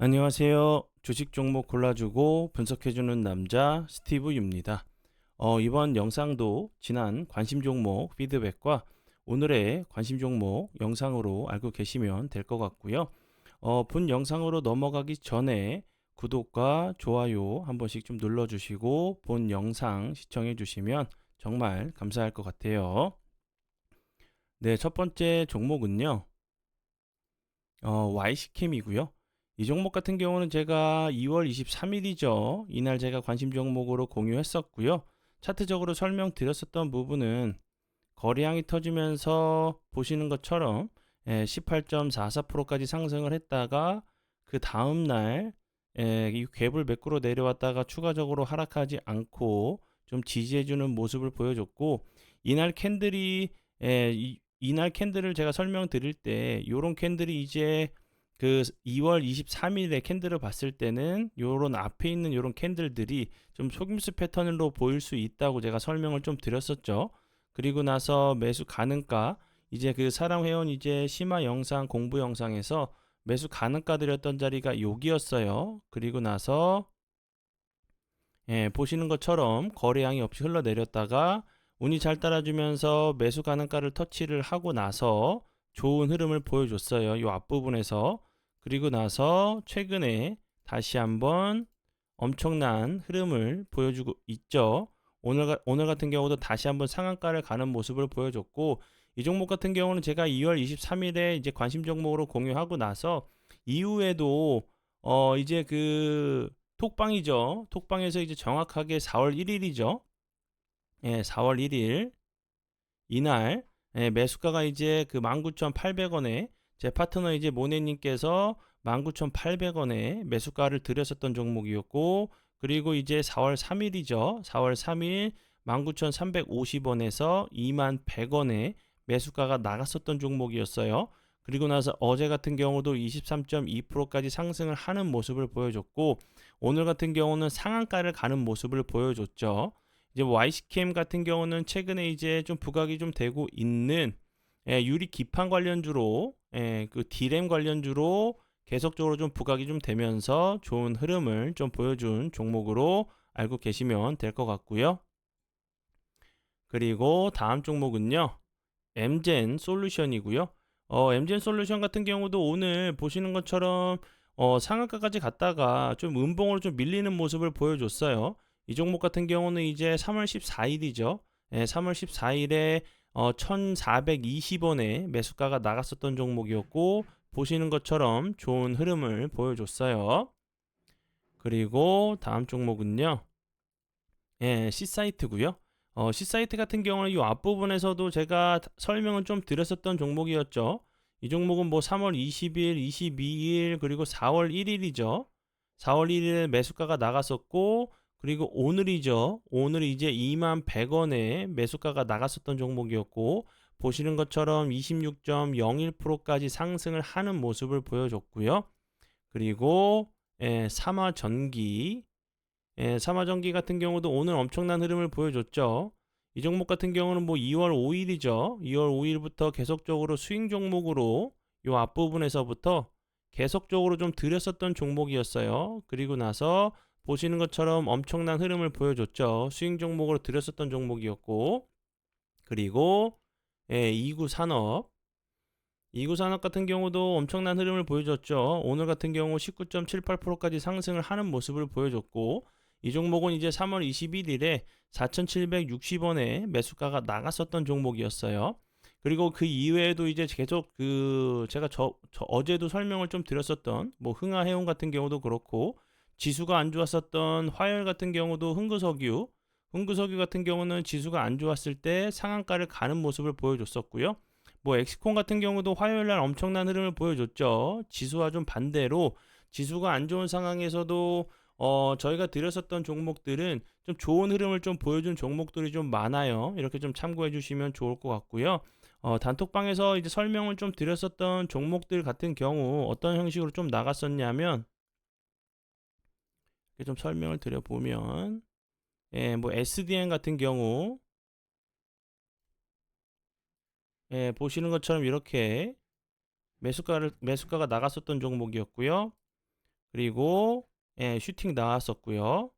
안녕하세요. 주식 종목 골라주고 분석해주는 남자 스티브 유입니다. 이번 영상도 지난 관심 종목 피드백과 오늘의 관심 종목 영상으로 알고 계시면 될 것 같고요. 본 영상으로 넘어가기 전에 구독과 좋아요 한 번씩 좀 눌러주시고 본 영상 시청해 주시면 정말 감사할 것 같아요. 네, 첫 번째 종목은요. YC캠이고요. 이 종목 같은 경우는 제가 2월 23일이죠. 이날 제가 관심 종목으로 공유했었고요. 차트적으로 설명드렸었던 부분은 거래량이 터지면서 보시는 것처럼 18.44%까지 상승을 했다가 그 다음날 이 갭을 매꾸러 내려왔다가 추가적으로 하락하지 않고 좀 지지해주는 모습을 보여줬고, 이날 캔들이 이날 캔들을 제가 설명드릴 때 요런 캔들이 이제 그 2월 23일에 캔들을 봤을 때는 요런 앞에 있는 요런 캔들들이 좀 속임수 패턴으로 보일 수 있다고 제가 설명을 좀 드렸었죠. 그리고 나서 매수 가능가, 이제 그 사랑 회원 이제 심화 영상 공부 영상에서 매수 가능가 드렸던 자리가 여기였어요. 그리고 나서 보시는 것처럼 거래량이 없이 흘러내렸다가 운이 잘 따라주면서 매수 가능가를 터치를 하고 나서 좋은 흐름을 보여줬어요. 이 앞부분에서. 그리고 나서 최근에 다시 한번 엄청난 흐름을 보여주고 있죠. 오늘 같은 경우도 다시 한번 상한가를 가는 모습을 보여줬고, 이 종목 같은 경우는 제가 2월 23일에 이제 관심 종목으로 공유하고 나서 이후에도 이제 그 톡방이죠. 톡방에서 이제 정확하게 4월 1일이죠. 4월 1일 이날 매수가가 이제 그 19,800원에 제 파트너 이제 모네님께서 19,800원에 매수가를 드렸었던 종목이었고, 그리고 이제 4월 3일이죠. 4월 3일 19,350원에서 21,100원에 매수가가 나갔었던 종목이었어요. 그리고 나서 어제 같은 경우도 23.2%까지 상승을 하는 모습을 보여줬고, 오늘 같은 경우는 상한가를 가는 모습을 보여줬죠. 이제 YC캠 같은 경우는 최근에 이제 좀 부각이 좀 되고 있는 유리 기판 관련주로 그 D램 관련주로 계속적으로 좀 부각이 좀 되면서 좋은 흐름을 좀 보여준 종목으로 알고 계시면 될 것 같고요. 그리고 다음 종목은요. 엠젠 솔루션이고요. 엠젠 솔루션 같은 경우도 오늘 보시는 것처럼 상한가까지 갔다가 좀 음봉으로 좀 밀리는 모습을 보여줬어요. 이 종목 같은 경우는 이제 3월 14일이죠. 3월 14일에 1420원에 매수가가 나갔었던 종목이었고, 보시는 것처럼 좋은 흐름을 보여줬어요. 그리고 다음 종목은요. C사이트고요. C사이트 같은 경우는 이 앞부분에서도 제가 설명을 좀 드렸었던 종목이었죠. 이 종목은 뭐 3월 20일, 22일, 그리고 4월 1일이죠. 4월 1일에 매수가가 나갔었고, 그리고 오늘이죠. 오늘 이제 21,100원에 매수가가 나갔었던 종목이었고, 보시는 것처럼 26.01%까지 상승을 하는 모습을 보여줬고요. 그리고 삼화전기, 삼화전기 같은 경우도 오늘 엄청난 흐름을 보여줬죠. 이 종목 같은 경우는 뭐 2월 5일이죠. 2월 5일부터 계속적으로 스윙 종목으로 요 앞부분에서부터 계속적으로 좀 들였었던 종목이었어요. 그리고 나서 보시는 것처럼 엄청난 흐름을 보여줬죠. 스윙 종목으로 들였었던 종목이었고, 그리고 이구산업, 이구산업 같은 경우도 엄청난 흐름을 보여줬죠. 오늘 같은 경우 19.78%까지 상승을 하는 모습을 보여줬고, 이 종목은 이제 3월 21일에 4,760원에 매수가가 나갔었던 종목이었어요. 그리고 그 이외에도 이제 계속 그 제가 어제도 설명을 좀 드렸었던 뭐 흥하해운 같은 경우도 그렇고, 지수가 안 좋았었던 화요일 같은 경우도 흥구석유 같은 경우는 지수가 안 좋았을 때 상한가를 가는 모습을 보여줬었고요. 뭐 엑스콘 같은 경우도 화요일 날 엄청난 흐름을 보여줬죠. 지수와 좀 반대로 지수가 안 좋은 상황에서도 저희가 드렸었던 종목들은 좀 좋은 흐름을 좀 보여준 종목들이 좀 많아요. 이렇게 좀 참고해 주시면 좋을 것 같고요. 단톡방에서 이제 설명을 좀 드렸었던 종목들 같은 경우 어떤 형식으로 좀 나갔었냐면, 이렇게 좀 설명을 드려보면, 뭐 SDN 같은 경우, 보시는 것처럼 이렇게 매수가가 나갔었던 종목이었고요. 그리고 슈팅 나왔었고요.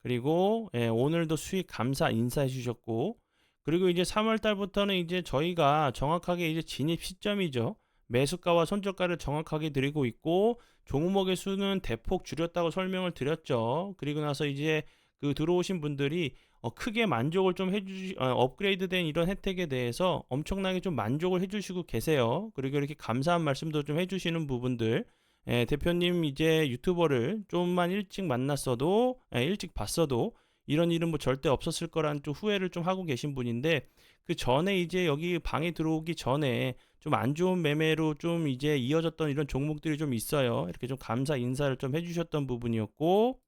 그리고 오늘도 수익 감사 인사해 주셨고, 그리고 이제 3월 달부터는 이제 저희가 정확하게 이제 진입 시점이죠. 매수가와 손절가를 정확하게 드리고 있고, 종목의 수는 대폭 줄였다고 설명을 드렸죠. 그리고 나서 이제 그 들어오신 분들이 크게 만족을 좀 업그레이드된 이런 혜택에 대해서 엄청나게 좀 만족을 해주시고 계세요. 그리고 이렇게 감사한 말씀도 좀 해주시는 부분들, 대표님 이제 유튜버를 좀만 일찍 만났어도, 일찍 봤어도 이런 일은 뭐 절대 없었을 거라는 좀 후회를 좀 하고 계신 분인데, 그 전에 이제 여기 방에 들어오기 전에 좀 안 좋은 매매로 좀 이제 이어졌던 이런 종목들이 좀 있어요. 이렇게 좀 감사 인사를 좀 해주셨던 부분이었고,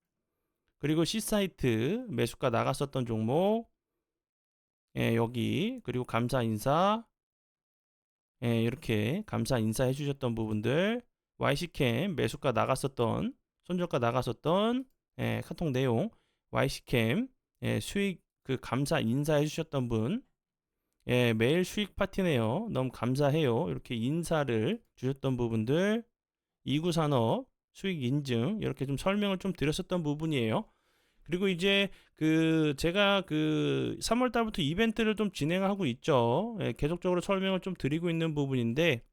그리고 C사이트 매수가 나갔었던 종목, 여기 그리고 감사 인사, 이렇게 감사 인사 해주셨던 부분들, YC캠 매수가 나갔었던, 손절가 나갔었던 카톡 내용, YC캠 수익 그 감사 인사 해주셨던 분, 매일 수익 파티네요. 너무 감사해요. 이렇게 인사를 주셨던 부분들, 이구산업 수익 인증 이렇게 좀 설명을 좀 드렸었던 부분이에요. 그리고 이제 그 제가 그 3월 달부터 이벤트를 좀 진행하고 있죠. 계속적으로 설명을 좀 드리고 있는 부분인데,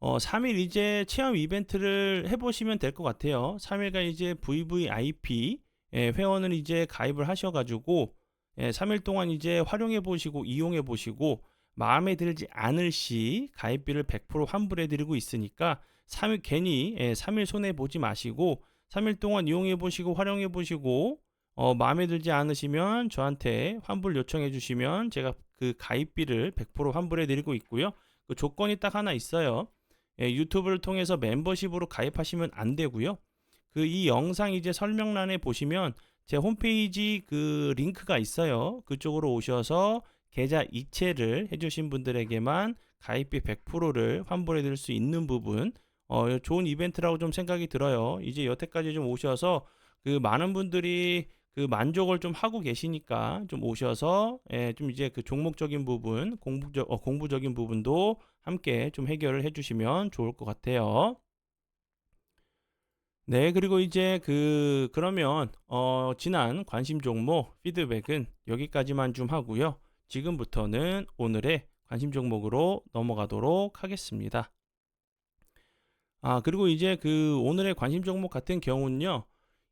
3일 이제 체험 이벤트를 해보시면 될 것 같아요. 3일간 이제 VVIP 회원을 이제 가입을 하셔가지고 3일 동안 이제 활용해 보시고 이용해 보시고, 마음에 들지 않을 시 가입비를 100% 환불해 드리고 있으니까 3일 괜히 3일 손해 보지 마시고 3일 동안 이용해 보시고 활용해 보시고, 마음에 들지 않으시면 저한테 환불 요청해 주시면 제가 그 가입비를 100% 환불해 드리고 있고요. 그 조건이 딱 하나 있어요. 유튜브를 통해서 멤버십으로 가입하시면 안 되고요. 그 이 영상 이제 설명란에 보시면 제 홈페이지 그 링크가 있어요. 그쪽으로 오셔서 계좌 이체를 해주신 분들에게만 가입비 100%를 환불해 드릴 수 있는 부분, 좋은 이벤트라고 좀 생각이 들어요. 이제 여태까지 좀 오셔서 그 많은 분들이 그 만족을 좀 하고 계시니까 좀 오셔서 좀 이제 그 종목적인 부분, 공부적인 부분도 함께 좀 해결을 해주시면 좋을 것 같아요. 네, 그리고 이제 그러면 지난 관심 종목 피드백은 여기까지만 좀 하고요. 지금부터는 오늘의 관심 종목으로 넘어가도록 하겠습니다. 그리고 이제 그 오늘의 관심 종목 같은 경우는요.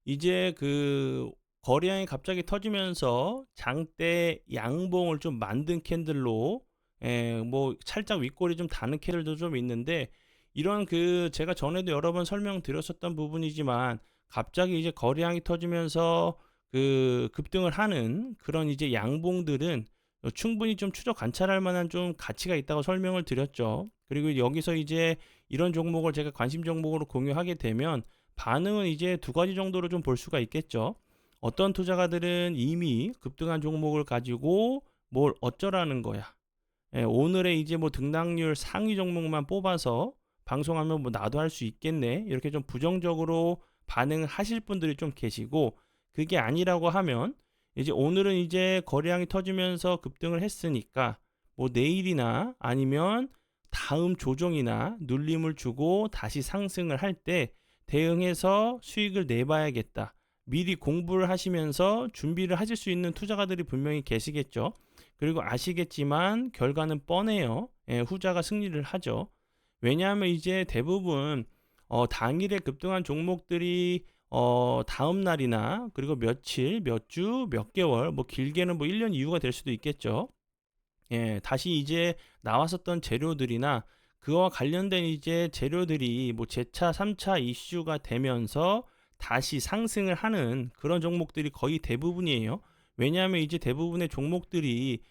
이제 그 거래량이 갑자기 터지면서 장대 양봉을 좀 만든 캔들로, 뭐 살짝 윗골이 좀 다는 캔들도 좀 있는데, 이런 그 제가 전에도 여러 번 설명드렸었던 부분이지만 갑자기 이제 거래량이 터지면서 그 급등을 하는 그런 이제 양봉들은 충분히 좀 추적 관찰할 만한 좀 가치가 있다고 설명을 드렸죠. 그리고 여기서 이제 이런 종목을 제가 관심 종목으로 공유하게 되면 반응은 이제 두 가지 정도로 좀 볼 수가 있겠죠. 어떤 투자가들은 이미 급등한 종목을 가지고 뭘 어쩌라는 거야. 오늘의 이제 뭐 등락률 상위 종목만 뽑아서 방송하면 뭐 나도 할 수 있겠네. 이렇게 좀 부정적으로 반응을 하실 분들이 좀 계시고, 그게 아니라고 하면 이제 오늘은 이제 거래량이 터지면서 급등을 했으니까 뭐 내일이나 아니면 다음 조정이나 눌림을 주고 다시 상승을 할 때 대응해서 수익을 내봐야겠다. 미리 공부를 하시면서 준비를 하실 수 있는 투자가들이 분명히 계시겠죠. 그리고 아시겠지만 결과는 뻔해요. 후자가 승리를 하죠. 왜냐하면 이제 대부분 당일에 급등한 종목들이 다음 날이나 그리고 며칠, 몇 주, 몇 개월, 뭐 길게는 뭐 1년 이후가 될 수도 있겠죠. 다시 이제 나왔었던 재료들이나 그와 관련된 이제 재료들이 뭐 재차, 3차 이슈가 되면서 다시 상승을 하는 그런 종목들이 거의 대부분이에요. 왜냐하면 이제 대부분의 종목들이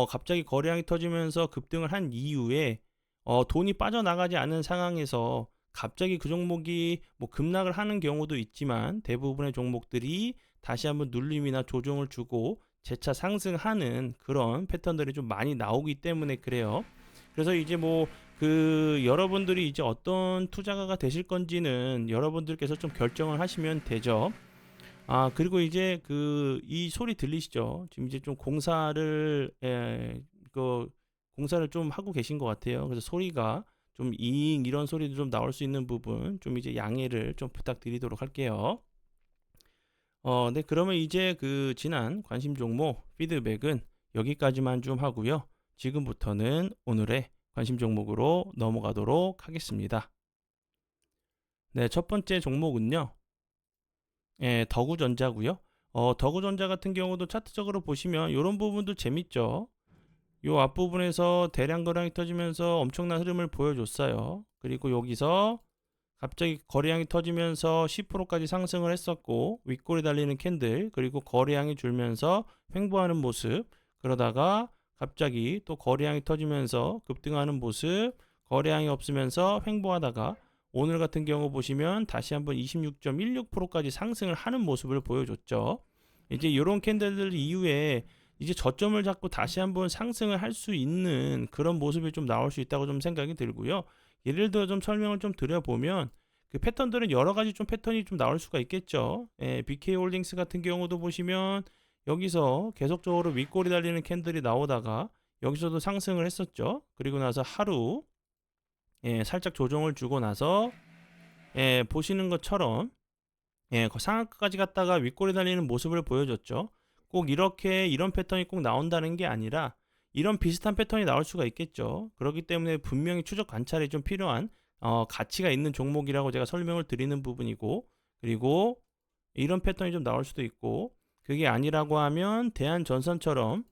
갑자기 거래량이 터지면서 급등을 한 이후에 돈이 빠져나가지 않은 상황에서 갑자기 그 종목이 뭐 급락을 하는 경우도 있지만 대부분의 종목들이 다시 한번 눌림이나 조정을 주고 재차 상승하는 그런 패턴들이 좀 많이 나오기 때문에 그래요. 그래서 이제 뭐 그 여러분들이 이제 어떤 투자가가 되실 건지는 여러분들께서 좀 결정을 하시면 되죠. 그리고 이제 그 이 소리 들리시죠? 지금 이제 좀 공사를 좀 하고 계신 것 같아요. 그래서 소리가 좀 이잉 이런 소리도 좀 나올 수 있는 부분 좀 이제 양해를 좀 부탁드리도록 할게요. 네, 그러면 이제 그 지난 관심 종목 피드백은 여기까지만 좀 하고요. 지금부터는 오늘의 관심 종목으로 넘어가도록 하겠습니다. 네, 첫 번째 종목은요. 더구전자고요. 더구전자 같은 경우도 차트적으로 보시면 이런 부분도 재밌죠. 요 앞부분에서 대량 거래량이 터지면서 엄청난 흐름을 보여줬어요. 그리고 여기서 갑자기 거래량이 터지면서 10%까지 상승을 했었고 윗골이 달리는 캔들, 그리고 거래량이 줄면서 횡보하는 모습, 그러다가 갑자기 또 거래량이 터지면서 급등하는 모습, 거래량이 없으면서 횡보하다가 오늘 같은 경우 보시면 다시 한번 26.16%까지 상승을 하는 모습을 보여줬죠. 이제 이런 캔들들 이후에 이제 저점을 잡고 다시 한번 상승을 할 수 있는 그런 모습이 좀 나올 수 있다고 좀 생각이 들고요. 예를 들어 좀 설명을 좀 드려보면 그 패턴들은 여러 가지 좀 패턴이 좀 나올 수가 있겠죠. BK홀딩스 같은 경우도 보시면 여기서 계속적으로 윗골이 달리는 캔들이 나오다가 여기서도 상승을 했었죠. 그리고 나서 하루 살짝 조정을 주고 나서 보시는 것처럼 그 상한가까지 갔다가 윗골이 달리는 모습을 보여줬죠. 꼭 이렇게 이런 패턴이 꼭 나온다는 게 아니라 이런 비슷한 패턴이 나올 수가 있겠죠. 그렇기 때문에 분명히 추적 관찰이 좀 필요한 가치가 있는 종목이라고 제가 설명을 드리는 부분이고, 그리고 이런 패턴이 좀 나올 수도 있고, 그게 아니라고 하면 대한전선처럼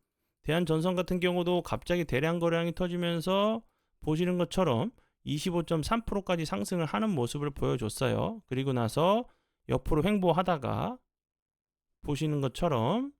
대한전선 같은 경우도 갑자기 대량 거래량이 터지면서 보시는 것처럼 25.3%까지 상승을 하는 모습을 보여줬어요. 그리고 나서 옆으로 횡보하다가 보시는 것처럼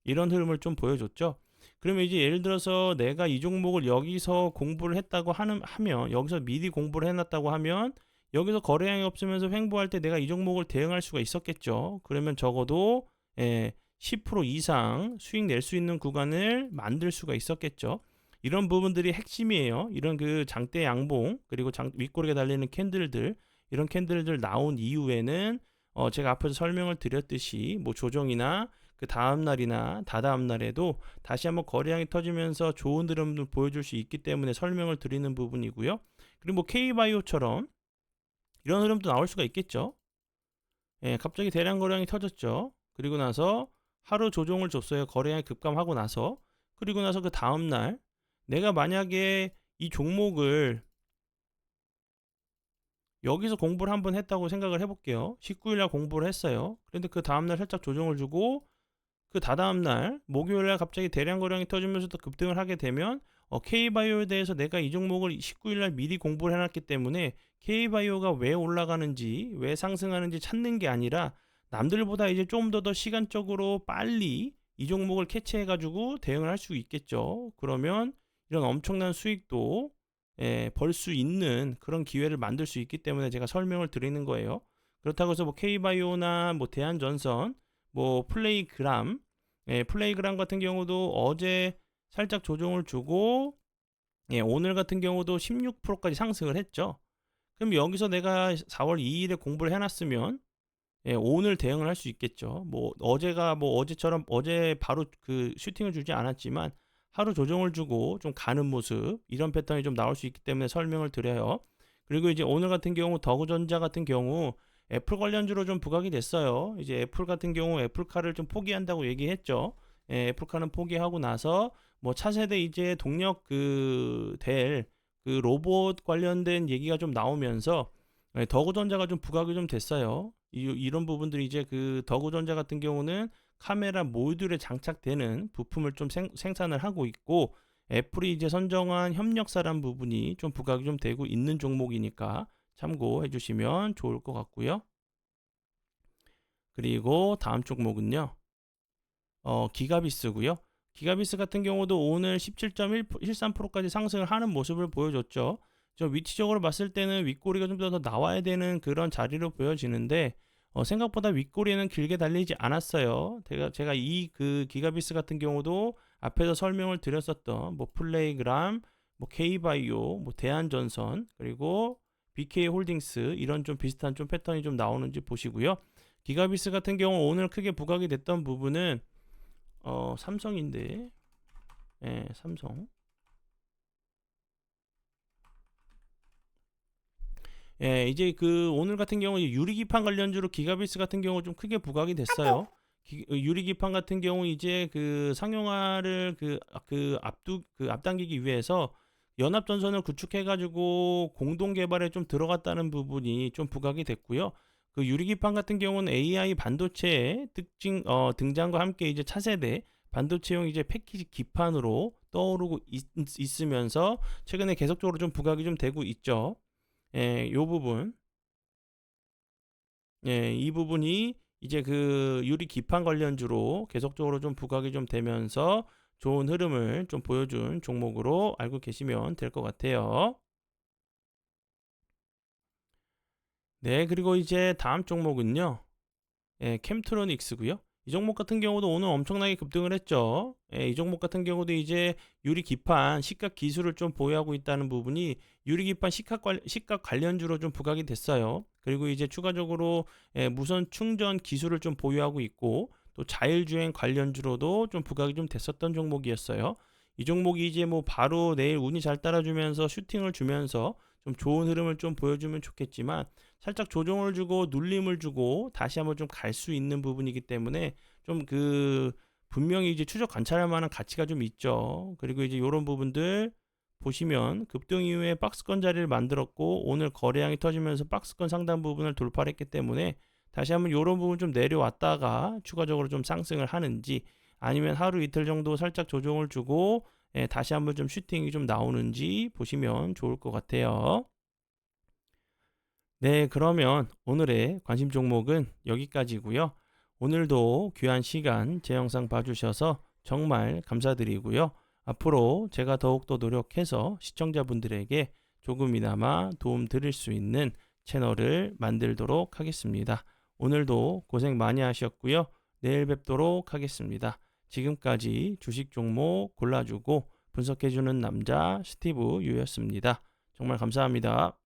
이런 흐름을 좀 보여줬죠. 그러면 이제 예를 들어서 내가 이 종목을 여기서 공부를 했다고 하면 여기서 미리 공부를 해놨다고 하면 여기서 거래량이 없으면서 횡보할 때 내가 이 종목을 대응할 수가 있었겠죠. 그러면 적어도 10% 이상 수익 낼 수 있는 구간을 만들 수가 있었겠죠. 이런 부분들이 핵심이에요. 이런 그 장대 양봉, 그리고 윗꼬리가 달리는 캔들들, 이런 캔들들 나온 이후에는 제가 앞에서 설명을 드렸듯이 뭐 조정이나 그 다음 날이나 다다음 날에도 다시 한번 거래량이 터지면서 좋은 흐름을 보여줄 수 있기 때문에 설명을 드리는 부분이고요. 그리고 뭐 K바이오처럼 이런 흐름도 나올 수가 있겠죠. 갑자기 대량 거래량이 터졌죠. 그리고 나서 하루 조정을 줬어요. 거래량이 급감하고 나서. 그리고 나서 그 다음 날 내가 만약에 이 종목을 여기서 공부를 한번 했다고 생각을 해볼게요. 19일날 공부를 했어요. 그런데 그 다음날 살짝 조정을 주고 그 다다음날 목요일날 갑자기 대량 거래량이 터지면서 또 급등을 하게 되면 K바이오에 대해서 내가 이 종목을 19일날 미리 공부를 해놨기 때문에 K바이오가 왜 올라가는지 왜 상승하는지 찾는 게 아니라 남들보다 이제 좀 더 시간적으로 빨리 이 종목을 캐치해가지고 대응을 할 수 있겠죠. 그러면 이런 엄청난 수익도 벌 수 있는 그런 기회를 만들 수 있기 때문에 제가 설명을 드리는 거예요. 그렇다고 해서 뭐 K바이오나 뭐 대한전선, 뭐 플레이그램, 플레이그램 같은 경우도 어제 살짝 조정을 주고 오늘 같은 경우도 16%까지 상승을 했죠. 그럼 여기서 내가 4월 2일에 공부를 해놨으면 오늘 대응을 할 수 있겠죠. 뭐 어제가 뭐 어제처럼 어제 바로 그 슈팅을 주지 않았지만 하루 조정을 주고 좀 가는 모습, 이런 패턴이 좀 나올 수 있기 때문에 설명을 드려요. 그리고 이제 오늘 같은 경우 더구전자 같은 경우 애플 관련주로 좀 부각이 됐어요. 이제 애플 같은 경우 애플카를 좀 포기한다고 얘기했죠. 애플카는 포기하고 나서 뭐 차세대 이제 동력 그 로봇 관련된 얘기가 좀 나오면서 더구전자가 좀 부각이 좀 됐어요. 이런 부분들이 이제 그 더구전자 같은 경우는 카메라 모듈에 장착되는 부품을 좀 생산을 하고 있고, 애플이 이제 선정한 협력사란 부분이 좀 부각이 좀 되고 있는 종목이니까 참고해 주시면 좋을 것 같고요. 그리고 다음 종목은요. 기가비스고요. 기가비스 같은 경우도 오늘 17.13%까지 상승을 하는 모습을 보여줬죠. 저 위치적으로 봤을 때는 윗꼬리가 좀 더 나와야 되는 그런 자리로 보여지는데 생각보다 윗꼬리는 길게 달리지 않았어요. 제가 이 그 기가비스 같은 경우도 앞에서 설명을 드렸었던 뭐 플레이그램, 뭐 K바이오, 뭐 대한전선, 그리고 BK홀딩스, 이런 좀 비슷한 좀 패턴이 좀 나오는지 보시고요. 기가비스 같은 경우 오늘 크게 부각이 됐던 부분은 삼성인데, 삼성. 예, 이제 그 오늘 같은 경우 유리기판 관련주로 기가비스 같은 경우 좀 크게 부각이 됐어요. 유리기판 같은 경우 이제 그 상용화를 앞당기기 위해서 연합전선을 구축해가지고 공동 개발에 좀 들어갔다는 부분이 좀 부각이 됐고요. 그 유리기판 같은 경우는 AI 반도체의 등장과 함께 이제 차세대 반도체용 이제 패키지 기판으로 떠오르고 있으면서 최근에 계속적으로 좀 부각이 좀 되고 있죠. 예, 요 부분. 예, 이 부분이 이제 그 유리 기판 관련주로 계속적으로 좀 부각이 좀 되면서 좋은 흐름을 좀 보여준 종목으로 알고 계시면 될 것 같아요. 네, 그리고 이제 다음 종목은요. 예, 캠트로닉스고요. 이 종목 같은 경우도 오늘 엄청나게 급등을 했죠. 예, 이 종목 같은 경우도 이제 유리 기판 시각 기술을 좀 보유하고 있다는 부분이 유리 기판 시각 관련주로 좀 부각이 됐어요. 그리고 이제 추가적으로 무선 충전 기술을 좀 보유하고 있고 또 자율주행 관련주로도 좀 부각이 좀 됐었던 종목이었어요. 이 종목이 이제 뭐 바로 내일 운이 잘 따라주면서 슈팅을 주면서 좀 좋은 흐름을 좀 보여주면 좋겠지만 살짝 조정을 주고 눌림을 주고 다시 한번 좀 갈 수 있는 부분이기 때문에 좀 분명히 이제 추적 관찰할 만한 가치가 좀 있죠. 그리고 이제 이런 부분들 보시면 급등 이후에 박스권 자리를 만들었고 오늘 거래량이 터지면서 박스권 상단 부분을 돌파를 했기 때문에 다시 한번 이런 부분 좀 내려왔다가 추가적으로 좀 상승을 하는지 아니면 하루 이틀 정도 살짝 조정을 주고 다시 한번 좀 슈팅이 좀 나오는지 보시면 좋을 것 같아요. 네, 그러면 오늘의 관심 종목은 여기까지고요. 오늘도 귀한 시간 제 영상 봐주셔서 정말 감사드리고요. 앞으로 제가 더욱더 노력해서 시청자분들에게 조금이나마 도움 드릴 수 있는 채널을 만들도록 하겠습니다. 오늘도 고생 많이 하셨고요. 내일 뵙도록 하겠습니다. 지금까지 주식 종목 골라주고 분석해주는 남자 스티브 유였습니다. 정말 감사합니다.